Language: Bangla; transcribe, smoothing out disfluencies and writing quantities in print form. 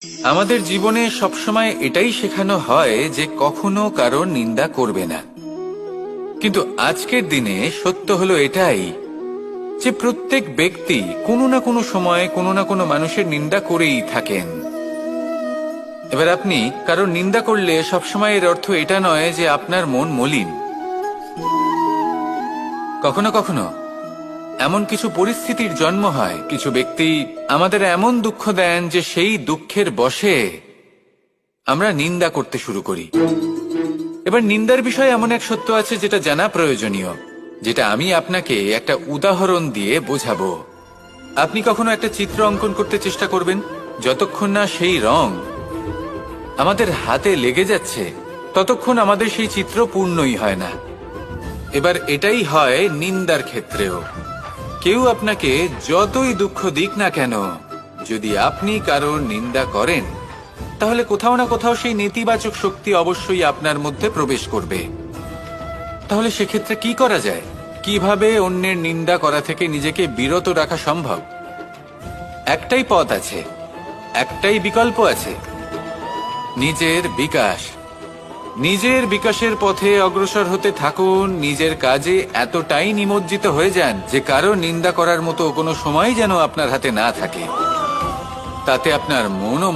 আমাদের জীবনে সবসময় এটাই শেখানো হয় যে কখনো কারোর নিন্দা করবে না। কিন্তু আজকের দিনে সত্য হলো এটাই যে প্রত্যেক ব্যক্তি কোনো না কোনো সময় কোনো না কোনো মানুষের নিন্দা করেই থাকেন। এবার আপনি কারোর নিন্দা করলে সবসময় এর অর্থ এটা নয় যে আপনার মন মলিন। কখনো কখনো এমন কিছু পরিস্থিতির জন্ম হয়, কিছু ব্যক্তি আমাদের এমন দুঃখ দেন যে সেই দুঃখের বশে আমরা নিন্দা করতে শুরু করি। এবার নিন্দার বিষয়ে এমন এক সত্য আছে যেটা জানা প্রয়োজনীয়, যেটা আমি আপনাকে একটা উদাহরণ দিয়ে বোঝাবো। আপনি কখনো একটা চিত্র অঙ্কন করতে চেষ্টা করবেন, যতক্ষণ না সেই রং আমাদের হাতে লেগে যাচ্ছে ততক্ষণ আমাদের সেই চিত্র পূর্ণই হয় না। এবার এটাই হয় নিন্দার ক্ষেত্রেও। কেউ আপনাকে যতই দুঃখ দিক না কেন, যদি আপনি কারোর নিন্দা করেন তাহলে কোথাও না কোথাও সেই নেতিবাচক শক্তি অবশ্যই আপনার মধ্যে প্রবেশ করবে। তাহলে সেক্ষেত্রে কি করা যায়? কিভাবে অন্যের নিন্দা করা থেকে নিজেকে বিরত রাখা সম্ভব? একটাই পথ আছে, একটাই বিকল্প আছে, নিজের বিকাশ। নিজের বিকাশের পথে অগ্রসর হতে থাকুন। নিজের কাজে এতটাই নিমজ্জিত হয়ে যান যে কারো নিন্দা করার মতো কোনো সময় যেন আপনার হাতে না থাকে। তাতে আপনার মনও